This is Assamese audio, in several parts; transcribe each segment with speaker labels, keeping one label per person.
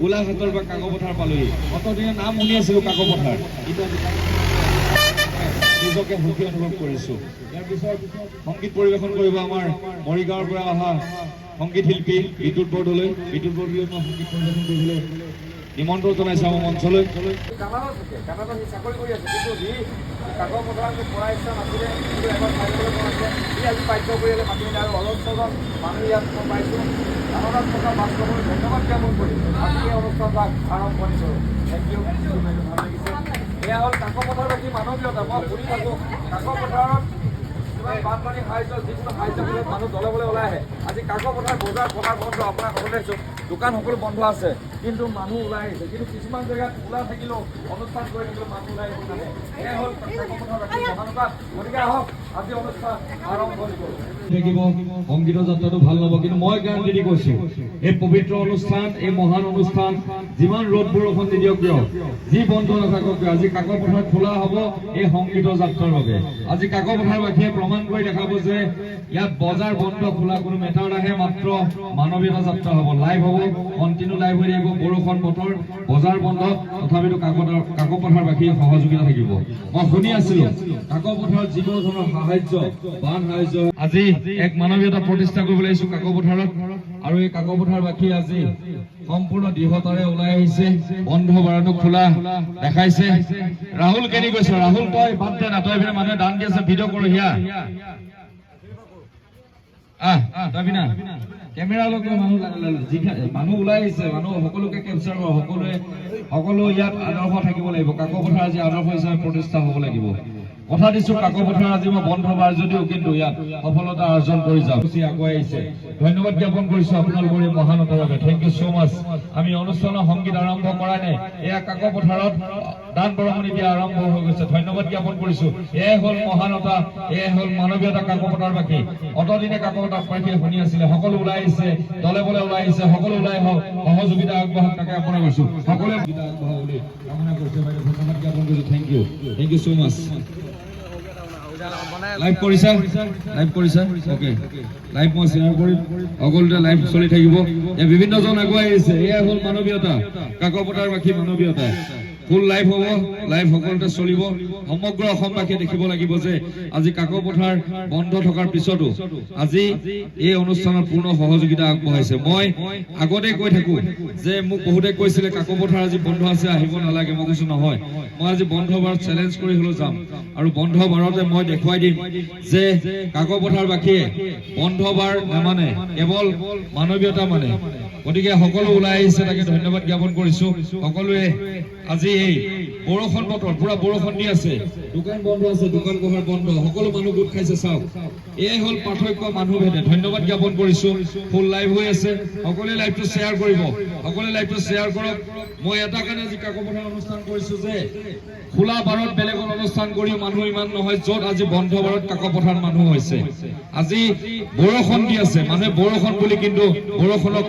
Speaker 1: গোলাঘাটৰ পৰা কাকপথাৰ পালোহি অতদিনে নাম শুনি আছিলো কাকপথাৰ কিন্তু নিজকে সুখী অনুভৱ কৰিছো ইয়াৰ পিছত সংগীত পৰিৱেশন কৰিব আমাৰ মৰিগাঁৱৰ পৰা অহা সংগীত শিল্পী বিদ্যুৎ বৰদলৈ মই সংগীত পৰিৱেশন কৰিবলৈ নিমন্ত্ৰণ জনাইছো আমাৰ মঞ্চলৈ কানাডাত সি চাকৰি কৰি আছে কিন্তু সি কাকপথাৰত পঢ়া ইচ্ছা নাছিলে কিন্তু এবাৰ চাইবলৈ মন আছে সি আজি বাধ্য কৰিলে মাতি মেলি আৰু অলপ চলপ মানুহ ইয়াত মই পাইছোঁ কানাডাত থকা বাস্তৱলৈ ধন্যবাদ জ্ঞাপন কৰি আমি এই অনুষ্ঠানভাগ আৰম্ভণি কৰোঁ থেংক ইউ ভাল লাগিছে এয়া হ'ল কাকপথাৰবাসী মানৱীয়তা মই শুনি থাকোঁ কাকপথাৰত বানপানী সাহায্য যিকোনো সাহায্য কৰিলে মানুহ দলে বলে ওলাই আহে আজি কাকপথাৰ বজাৰ পথাৰ বন্ধ আপোনাক ক'বলৈ আহিছোঁ দোকান সকলো বন্ধ আছে কিন্তু মানুহ ওলাই আহিছে কিন্তু কিছুমান জেগাত খোলা থাকিলেও অনুষ্ঠান কৰি থাকিলেও মানুহ ওলাই আহিব নাহে এয়া হ'ল কাকপথাৰবাসী মহানতা গতিকে আহক আজি অনুষ্ঠান আৰম্ভণি কৰোঁ থাকিব সংগীতৰ যাত্ৰাটো ভাল নহ'ব কিন্তু মই গেৰাণ্টি দি কৈছোঁ এই পবিত্ৰ অনুষ্ঠান এই মহান অনুষ্ঠান যিমান ৰ'দ বৰষুণ নিদিয়ক কিয় যি বন্ধ নাথাকক কিয় আজি কাকপথাৰত খোলা হ'ব এই সংগীতৰ যাত্ৰাৰ বাবে আজি কাকপথাৰবাসীয়ে প্ৰমাণ কৰি দেখাব যে ইয়াত বজাৰ বন্ধ খোলা কোনো মেটাৰ নাহে মাত্ৰ মানৱীয়তা যাত্ৰা হ'ব লাইভ হ'ব কণ্টিনিউ লাইভ হৈ থাকিব বৰষুণ বতৰ বজাৰ বন্ধ তথাপিতো কাকপথাৰবাসীৰ সহযোগিতা থাকিব মই শুনি আছিলোঁ কাকপথাৰত যিকোনো ধৰণৰ সাহায্য বান সাহায্য আজি এক মানৱীয়তা প্ৰতিষ্ঠা কৰিবলৈ আহিছোঁ কাকপথাৰত আৰু এই কাকপথাৰবাসী আজি সম্পূৰ্ণ দৃঢ়তাৰে ওলাই আহিছে বন্ধ বাৰনো খোলা দেখাইছে ৰাহুল কেনি গৈছে ৰাহুল তই বাদ দে না তই পিনে মানুহে দান দি আছে ভিডিঅ' কৰোঁ হিয়া তবিনা কেমেৰা লগত মানুহ ওলাই আহিছে মানুহ সকলোকে কেপচাৰ কৰ সকলো ইয়াত আদৰ্শ থাকিব লাগিব কাকপথাৰ আজি আদৰ্শ হিচাপে প্ৰতিষ্ঠা হ'ব লাগিব কথা দিছো কাকপথাৰ আজি মই বন্ধ বাৰ যদিও কিন্তু ইয়াত সফলতা অৰ্জন কৰি যাম আগুৱাই আহিছে ধন্যবাদ জ্ঞাপন কৰিছো আপোনালোকৰ এই মহানতাৰ বাবে থেংক ইউ ছ' মাছ আমি অনুষ্ঠানৰ সংগীত আৰম্ভ কৰাই নাই এয়া কাকপথাৰত দান বৰঙণি দিয়া আৰম্ভ হৈ গৈছে ধন্যবাদ জ্ঞাপন কৰিছো এয়াই হ'ল মহানতা এয়াই হ'ল মানৱীয়তা কাকপথাৰবাসী অতদিনে কাকপথাৰবাসী শুনি আছিলে সকলো ওলাই আহিছে দলে বলে ওলাই আহিছে সকলো ওলাই হওক সহযোগিতা আগবঢ়াওক তাকে আপোনাৰ কৈছো সকলোৱে আগবঢ়াওক বুলি কামনা কৰিছো ধন্যবাদ জ্ঞাপন কৰিছো thank you so' much live কৰিছা ওকে লাইভ মই শ্বেয়াৰ কৰিম সকলোতে লাইভ চলি থাকিব বিভিন্নজন আগুৱাই আহিছে এয়াই হ'ল মানৱীয়তা কাকপথাৰবাসী মানৱীয়তা ফুল লাইভ হ'ব লাইভ সকলোতে চলিব সমগ্ৰ অসমবাসীয়ে দেখিব লাগিব যে আজি কাকপথাৰ বন্ধ থকাৰ পিছতো আজি এই অনুষ্ঠানত পূৰ্ণ সহযোগিতা আগবঢ়াইছে মই আগতে কৈ থাকোঁ যে মোক বহুতে কৈছিলে কাকপথাৰ আজি বন্ধ আছে আহিব নালাগে মই কৈছোঁ নহয় মই আজি বন্ধ বাৰত চেলেঞ্জ কৰি হ'লেও যাম আৰু বন্ধ বাৰতে মই দেখুৱাই দিম যে কাকপথাৰবাসীয়ে বন্ধ বাৰ নামানে কেৱল মানৱীয়তা মানে গতিকে সকলো ওলাই আহিছে তাকে ধন্যবাদ জ্ঞাপন কৰিছোঁ সকলোৱে আজি এই বৰষুণ বতৰ পুৰা বৰষুণ দি আছে দোকান বন্ধ আছে দোকান পোহাৰ বন্ধ সকলো মানুহ গোট খাইছে চাওক এয়াই হ'ল পাৰ্থক্য মানুহ ভেদে ধন্যবাদ জ্ঞাপন কৰিছোঁ ফুল লাইভ হৈ আছে সকলোৱে লাইভটো শ্বেয়াৰ কৰিব সকলোৱে লাইভটো শ্বেয়াৰ কৰক মই এটা কাৰণে আজি কাকপথাৰ অনুষ্ঠান কৰিছোঁ যে খোলা বাৰত বেলেগত অনুষ্ঠান কৰিও মানুহ ইমান নহয় য'ত আজি বন্ধ বাৰত কাকপথাৰ মানুহ হৈছে আজি বৰষুণ দি আছে মানুহে বৰষুণ বুলি কিন্তু বৰষুণক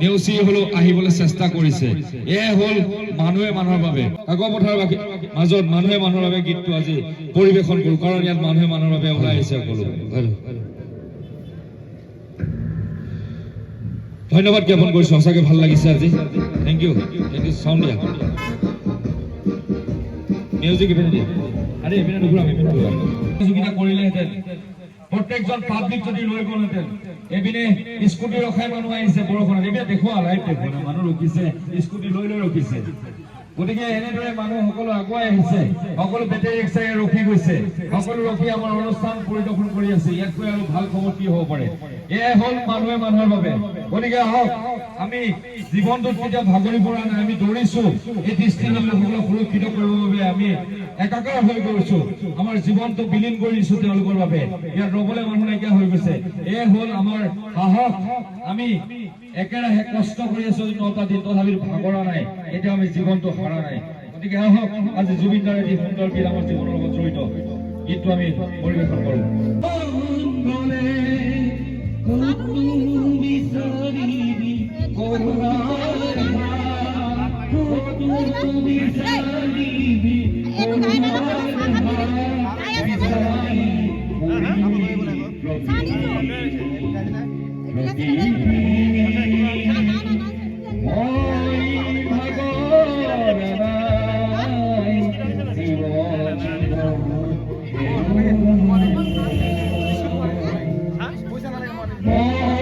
Speaker 1: নেওচি হ'লেও আহিবলৈ চেষ্টা কৰিছে এয়াই হ'ল মানুহে মানুহৰ বাবে কাকপথাৰ মাজত মানুহে মানুহৰ বাবে গীতটো আজি পৰিৱেশন কৰোঁ কাৰণ ইয়াত মানুহে মানুহৰ বাবে ওলাই আহিছে সকলো ধন্যবাদ জ্ঞাপন কৰিছোঁ সঁচাকৈ ভাল লাগিছে আজি থেংক ইউ চাউণ্ড দিয়া মিউজিক ইপিনে দিয়া আৰে ইপিনে নুঘূৰাম সহযোগিতা কৰিলেহেঁতেন প্ৰত্যেকজন পাব্লিক যদি লৈ গ'লহেঁতেন এইপিনে স্কুটি ৰখাই মানুহ আহিছে বৰষুণত এইপিনে দেখুওৱা লাইভ দেখুওৱা মানুহ ৰখিছে স্কুটি লৈ ৰখিছে গতিকে এনেদৰে মানুহ সকলো আগুৱাই আহিছে সকলো বেটেৰী ৰিক্সাৰে ৰখি গৈছে সকলো ৰখি আমাৰ অনুষ্ঠান পৰিদৰ্শন কৰি আছে ইয়াতকৈ আৰু ভাল খবৰ কি হ'ব পাৰে এয়াই হ'ল মানুহে মানুহৰ বাবে গতিকে আহক আমি জীৱনটোত কেতিয়াও ভাগৰি পৰা নাই আমি দৌৰিছোঁ এই দৃষ্টিহীন লোকসকলক সুৰক্ষিত কৰিবৰ বাবে আমি একাকাৰ হৈ গৈছোঁ আমাৰ জীৱনটো বিলীন কৰি দিছোঁ তেওঁলোকৰ বাবে ইয়াত ৰ'বলৈ মানুহ নাইকিয়া হৈ গৈছে এয়াই হ'ল আমাৰ সাহস আমি একেৰাহে কষ্ট কৰি আছোঁ 9টা দিন তথাপিতো ভাগৰা নাই এতিয়া আমি জীৱনটো হাৰা নাই গতিকে আহক আজি জুবিন দাৰ যি সুন্দৰ গীত আমাৰ জীৱনৰ লগত জড়িত গীতটো আমি পৰিৱেশন কৰোঁ
Speaker 2: জয়